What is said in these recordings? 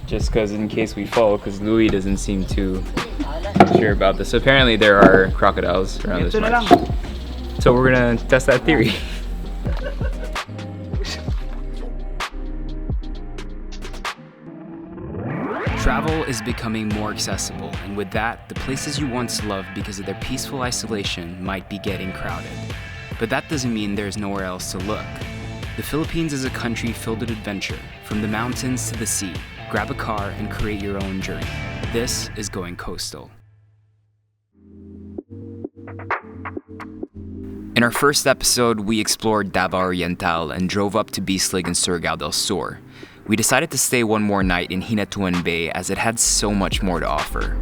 just because in case we fall, because Louis doesn't seem too sure about this. So apparently there are crocodiles around this marsh. So we're gonna test that theory. Travel is becoming more accessible, and with that, the places you once loved because of their peaceful isolation might be getting crowded. But that doesn't mean there's nowhere else to look. The Philippines is a country filled with adventure, from the mountains to the sea. Grab a car and create your own journey. This is Going Coastal. In our first episode, we explored Davao Oriental and drove up to Bislig and Surigao del Sur. We decided to stay one more night in Hinatuan Bay as it had so much more to offer.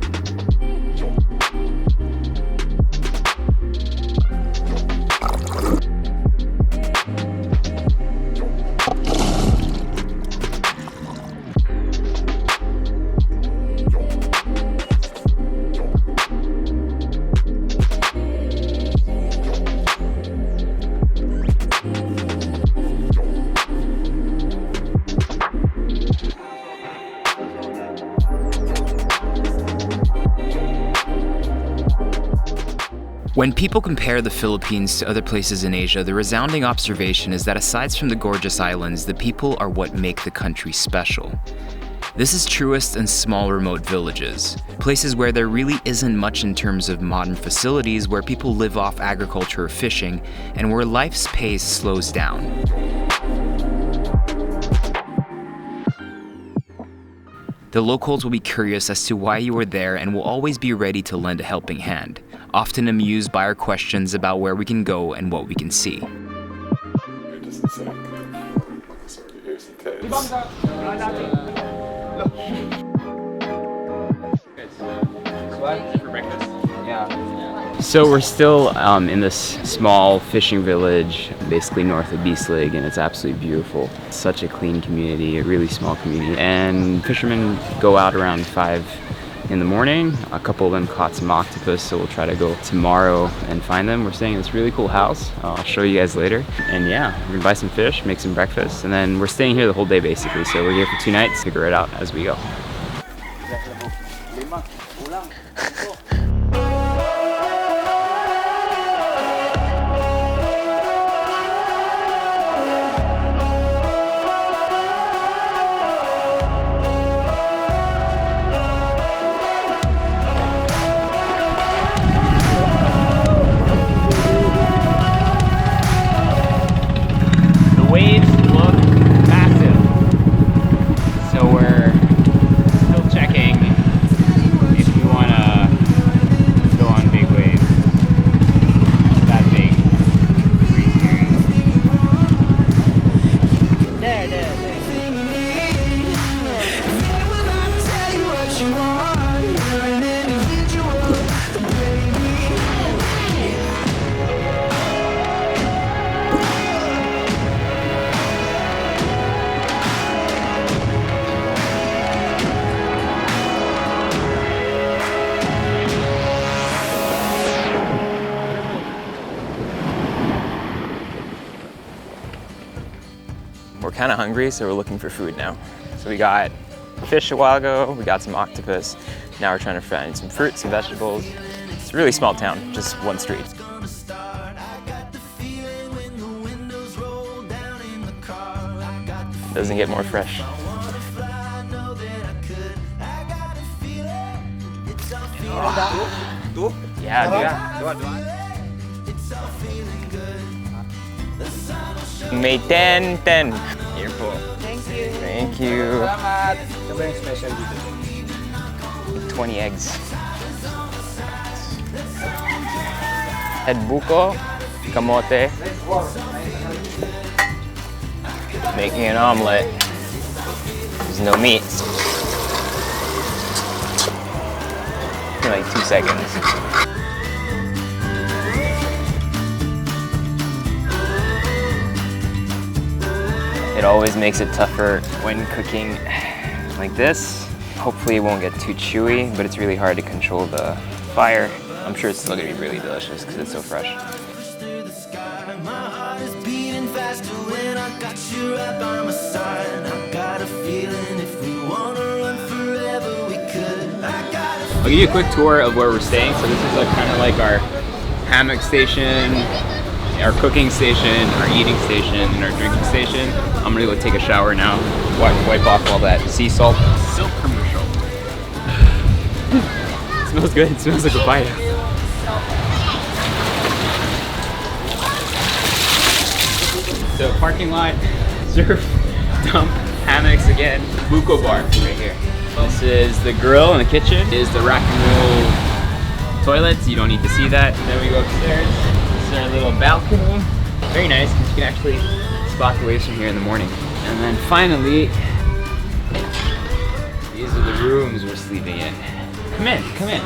When people compare the Philippines to other places in Asia, the resounding observation is that aside from the gorgeous islands, the people are what make the country special. This is truest in small remote villages, places where there really isn't much in terms of modern facilities, where people live off agriculture or fishing, and where life's pace slows down. The locals will be curious as to why you were there and will always be ready to lend a helping hand, often amused by our questions about where we can go and what we can see. It doesn't say. Sorry, here's the tails. For breakfast? Yeah. So we're still in this small fishing village, basically north of Bislig, and it's absolutely beautiful. It's such a clean community, a really small community, and fishermen go out around 5 in the morning. A couple of them caught some octopus, so we'll try to go tomorrow and find them. We're staying in this really cool house. I'll show you guys later. And yeah, we're gonna buy some fish, make some breakfast, and then we're staying here the whole day basically. So we're here for 2 nights, figure it out as we go. Waves look massive, so we're still checking if we want to go on big waves. That big, pretty scary. There. We're kind of hungry, so we're looking for food now. So we got fish a while ago, we got some octopus. Now we're trying to find some fruits, some vegetables. It's a really small town, just one street. Doesn't get more fresh. May 10. Here po. Thank you. 20 eggs. Head buko, kamote. Making an omelet. There's no meat. In like 2 seconds. It always makes it tougher when cooking like this. Hopefully it won't get too chewy, but it's really hard to control the fire. I'm sure it's still gonna be really delicious because it's so fresh. Faster when I got you right by my side. I got a feeling if we wanna I'll give you a quick tour of where we're staying. So this is kind of like our hammock station, our cooking station, our eating station, and our drinking station. I'm gonna go take a shower now, wipe off all that sea salt. Silk commercial. It smells good. It smells like a papaya. So parking lot, surf, dump, hammocks again, buko bar right here. This is the grill and the kitchen. This is the rack and roll toilets. You don't need to see that. Then we go upstairs. This is our little balcony. Very nice because you can actually spot the waves from here in the morning. And then finally, these are the rooms we're sleeping in. Come in, come in.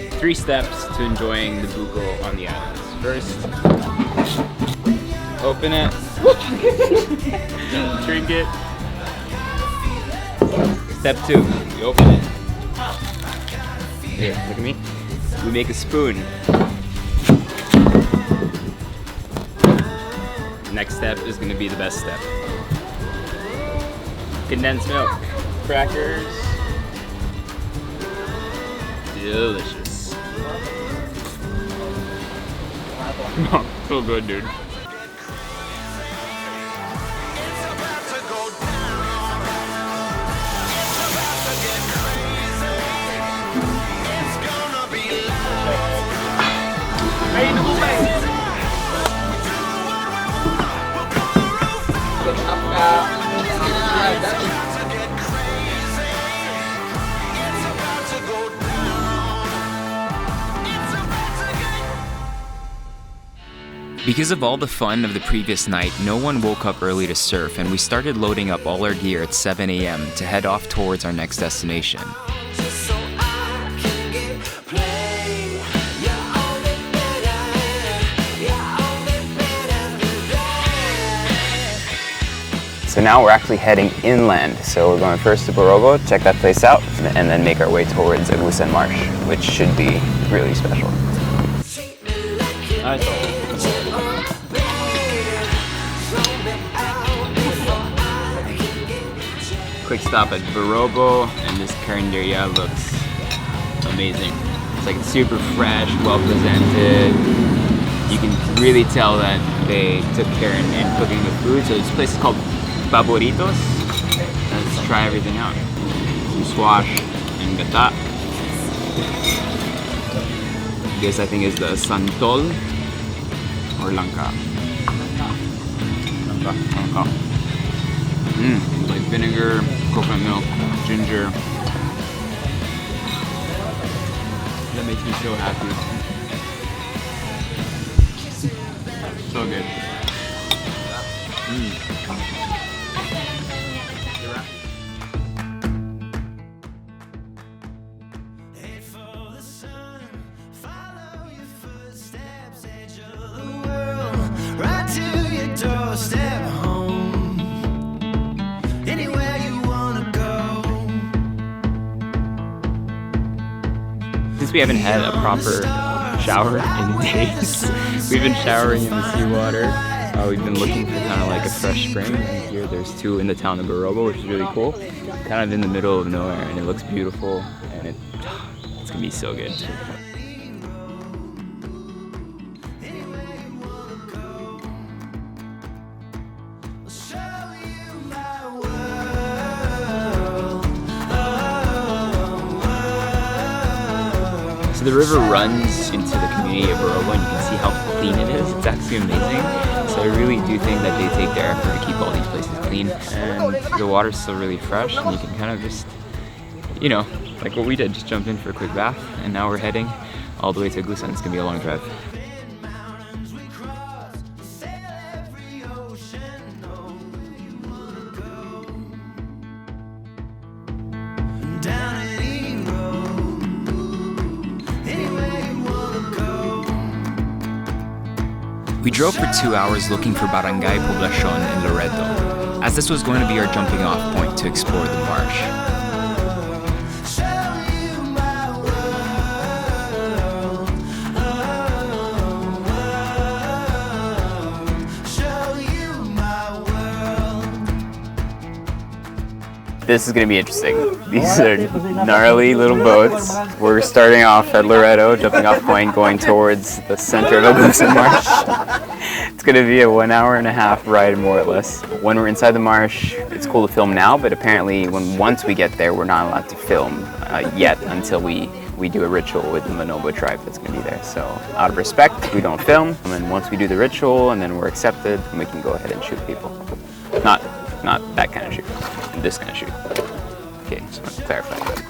3 steps to enjoying the buko on the islands. First, open it, drink it. Step 2, you open it. Here, look at me. We make a spoon. Next step is going to be the best step. Condensed milk, crackers. Delicious. So good, dude. Because of all the fun of the previous night, no one woke up early to surf, and we started loading up all our gear at 7 a.m. to head off towards our next destination. So now we're actually heading inland. So we're going first to Manobo, check that place out, and then make our way towards Agusan Marsh, which should be really special. Quick stop at Manobo, and this carinderia looks amazing. It's like super fresh, well presented. You can really tell that they took care in cooking the food. So this place is called Barotos. Let's try everything out. Some squash and gata. This I think is the santol or langka. Langka. Like vinegar, coconut milk, ginger. That makes me so happy. So good. Since we haven't had a proper shower in days, we've been showering in the seawater. We've been looking for kind of like a fresh spring. And here there's 2 in the town of Manobo, which is really cool. Kind of in the middle of nowhere, and it looks beautiful, and it's gonna be so good. So the river runs into the community of Manobo, and you can see how clean it is. It's actually amazing. So I really do think that they take their effort to keep all these places clean. And the water's still really fresh, and you can kind of just, you know, like what we did, just jump in for a quick bath. And now we're heading all the way to Agusan. It's gonna be a long drive. We drove for 2 hours looking for Barangay Poblacion in Loreto, as this was going to be our jumping off point to explore the marsh. This is gonna be interesting. These are gnarly little boats. We're starting off at Loreto, jumping off point, going towards the center of Agusan Marsh. It's gonna be a 1.5 hour ride, more or less. When we're inside the marsh, it's cool to film now, but apparently once we get there, we're not allowed to film yet until we do a ritual with the Manobo tribe that's gonna be there. So out of respect, we don't film. And then once we do the ritual and then we're accepted, we can go ahead and shoot people. Not that kind of shoot, this kind of shoot. Okay, just want to clarify that.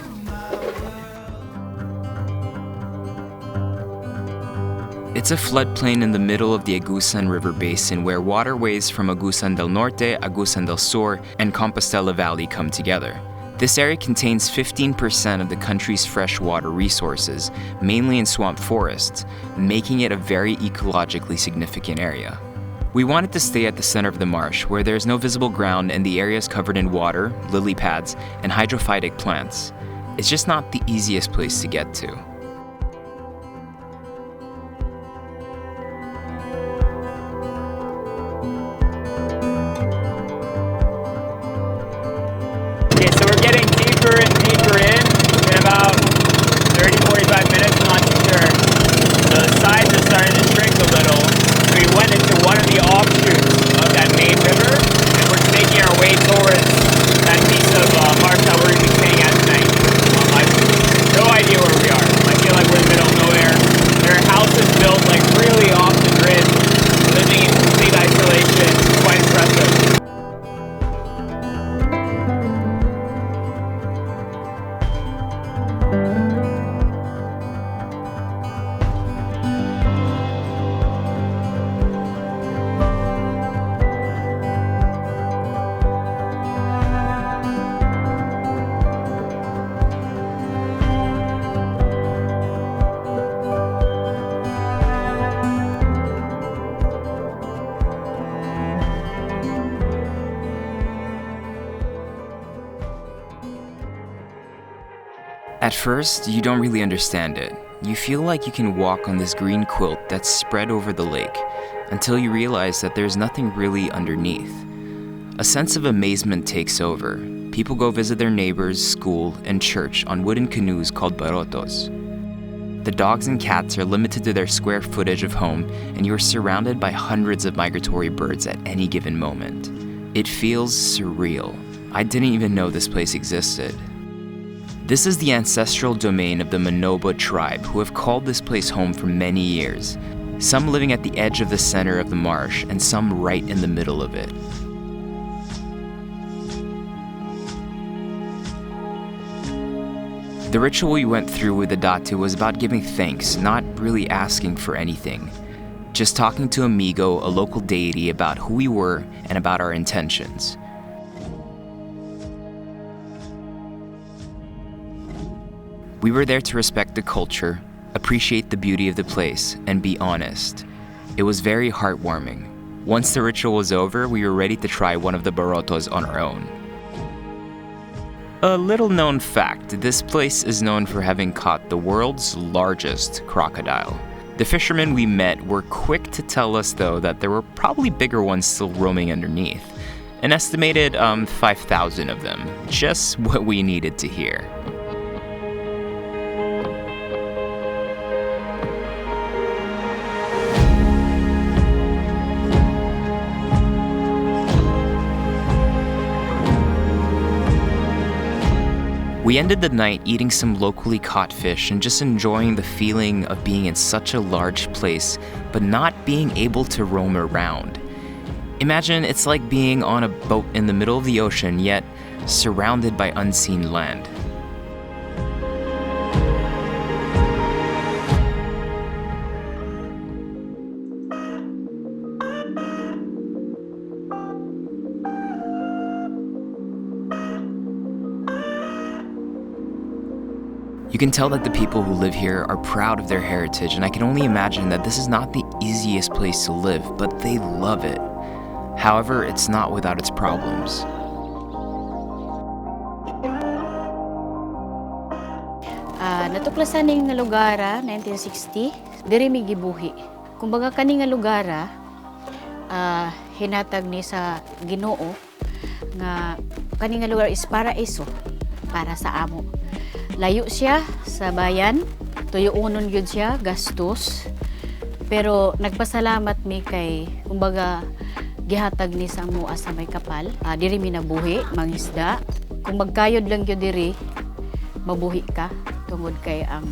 It's a floodplain in the middle of the Agusan River Basin where waterways from Agusan del Norte, Agusan del Sur, and Compostela Valley come together. This area contains 15% of the country's freshwater resources, mainly in swamp forests, making it a very ecologically significant area. We wanted to stay at the center of the marsh, where there is no visible ground and the area is covered in water, lily pads, and hydrophytic plants. It's just not the easiest place to get to. Okay, so we're getting deeper and deeper in about 30-45 minutes, I'm not too sure. The sides are starting to shrink a little. We went into one of the offshoots of that main river, and we're making our way towards that piece of marsh that we're going to be staying at tonight. I have no idea where we are. I feel like we're in the middle of nowhere. There are houses built like really off the grid, living in complete isolation. It's quite impressive. At first, you don't really understand it. You feel like you can walk on this green quilt that's spread over the lake, until you realize that there's nothing really underneath. A sense of amazement takes over. People go visit their neighbors, school, and church on wooden canoes called barotos. The dogs and cats are limited to their square footage of home, and you are surrounded by hundreds of migratory birds at any given moment. It feels surreal. I didn't even know this place existed. This is the ancestral domain of the Manobo tribe, who have called this place home for many years, some living at the edge of the center of the marsh and some right in the middle of it. The ritual we went through with the Datu was about giving thanks, not really asking for anything. Just talking to Amigo, a local deity, about who we were and about our intentions. We were there to respect the culture, appreciate the beauty of the place, and be honest. It was very heartwarming. Once the ritual was over, we were ready to try one of the barotos on our own. A little known fact, this place is known for having caught the world's largest crocodile. The fishermen we met were quick to tell us, though, that there were probably bigger ones still roaming underneath. An estimated 5,000 of them. Just what we needed to hear. We ended the night eating some locally caught fish and just enjoying the feeling of being in such a large place, but not being able to roam around. Imagine it's like being on a boat in the middle of the ocean, yet surrounded by unseen land. You can tell that the people who live here are proud of their heritage, and I can only imagine that this is not the easiest place to live, but they love it. However, it's not without its problems. Natuklasan ning nga lugar 1960, diri mi gibuhi. Kumbaga kani nga lugar hinatag ni sa Ginoo nga Kani nga lugar is paraiso para sa amo. Layo siya sa bayan, tuyuunon yun siya, gastos. Pero nagpasalamat mi kay, kumbaga, gihatag ni sa amo sa may kapal. Diri mi nabuhi, mangisda. Kung magkayod lang yun diri, mabuhi ka. Tungod kay ang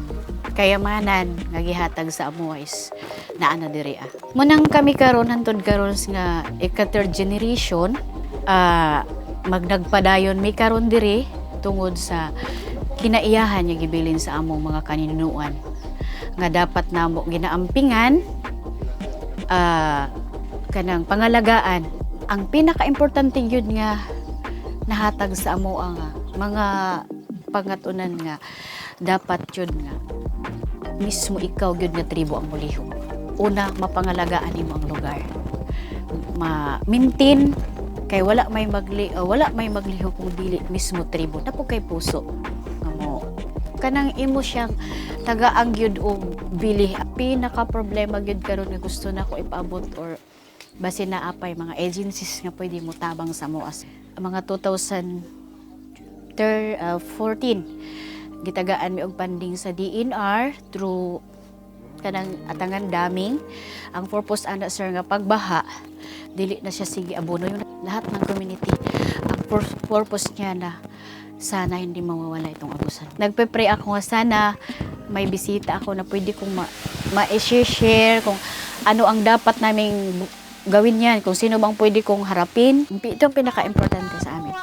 kayamanan nga gihatag sa amo is naana diri. Munang kami karon hantod karon nga ika-third generation, magnagpadayon mi karon diri tungod sa kinaiyahan nga gibilin sa among mga kaninuan nga dapat namo ginaampingan, kanang pangalagaan. Ang pinaka-importante yun nga nahatag sa amo ang mga pangatunan nga dapat yun nga mismo ikaw yun nga tribo ang mulihok. Una, mapangalagaan nimo ang lugar. Ma-maintain kay wala may maglihok kung dili mismo tribo. Tapo kay puso. Amo. Kanang imo siyang tagaang gyud og bili. Pinaka problema gyud karon nga gusto na ko ipaabot or basin na apay mga agencies nga pwede mo tabang sa moas. Mga 2014 gitagaan mi og funding sa DNR through kanang atangan daming. Ang purpose ana sir nga pagbaha dili na siya sige abono yung lahat ng community. Ang purpose niya na sana hindi mawawala itong abusan. Nagpe-pray ako nga sana may bisita ako na pwede kong ma-share kung ano ang dapat naming gawin yan, kung sino bang pwede kong harapin. Ito ang pinaka-importante sa amin.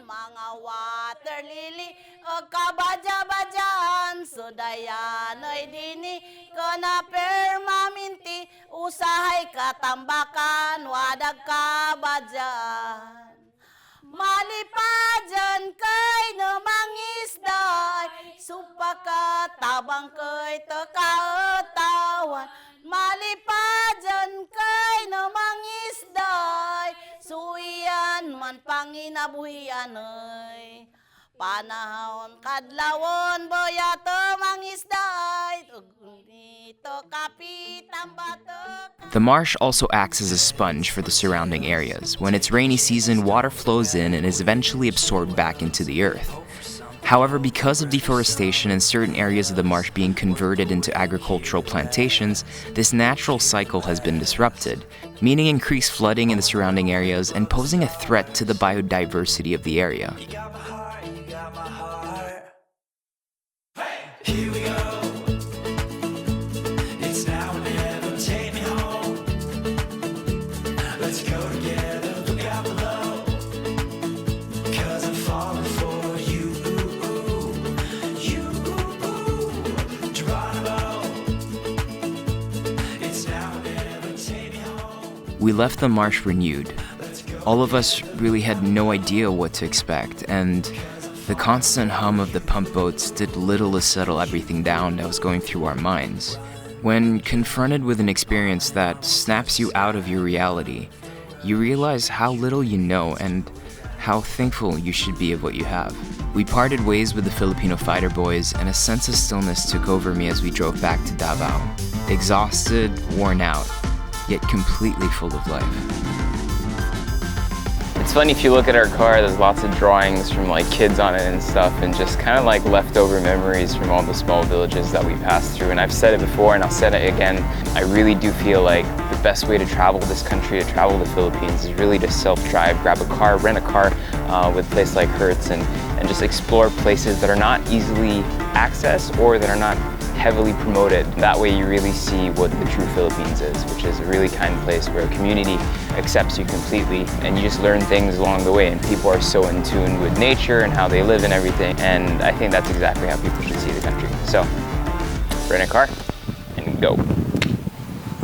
Mga water lily, o kabadya-badyan, sudayan ay dini, kana permaminti, usahay katambakan, wadag kabadyan. Malipadyan kay namangisday, supakatabang kay takaotawan. Malipadyan kay namangisday, suiyan man panginabuhian ay. Panahon kadlawon boyato mangisday, dito kapitang batok. The marsh also acts as a sponge for the surrounding areas. When it's rainy season, water flows in and is eventually absorbed back into the earth. However, because of deforestation and certain areas of the marsh being converted into agricultural plantations, this natural cycle has been disrupted, meaning increased flooding in the surrounding areas and posing a threat to the biodiversity of the area. Here we go. It's now or never. Take me home. Let's go together. Look out below. 'Cause I'm falling for you. You. Geronimo. It's now or never. Take me home. We left the marsh renewed. All of us really had no idea what to expect, and the constant hum of the pump boats did little to settle everything down that was going through our minds. When confronted with an experience that snaps you out of your reality, you realize how little you know and how thankful you should be of what you have. We parted ways with the Filipino fighter boys, and a sense of stillness took over me as we drove back to Davao. Exhausted, worn out, yet completely full of life. It's funny, if you look at our car, there's lots of drawings from like kids on it and stuff, and just kind of like leftover memories from all the small villages that we passed through. And I've said it before and I'll say it again, I really do feel like the best way to travel this country, to travel the Philippines, is really to self-drive, grab a car, rent a car with a place like Hertz, and just explore places that are not easily accessed or that are not heavily promoted. That way you really see what the true Philippines is, which is a really kind place where a community accepts you completely, and you just learn things along the way, and people are so in tune with nature and how they live and everything, and I think that's exactly how people should see the country. So, rent a car and go.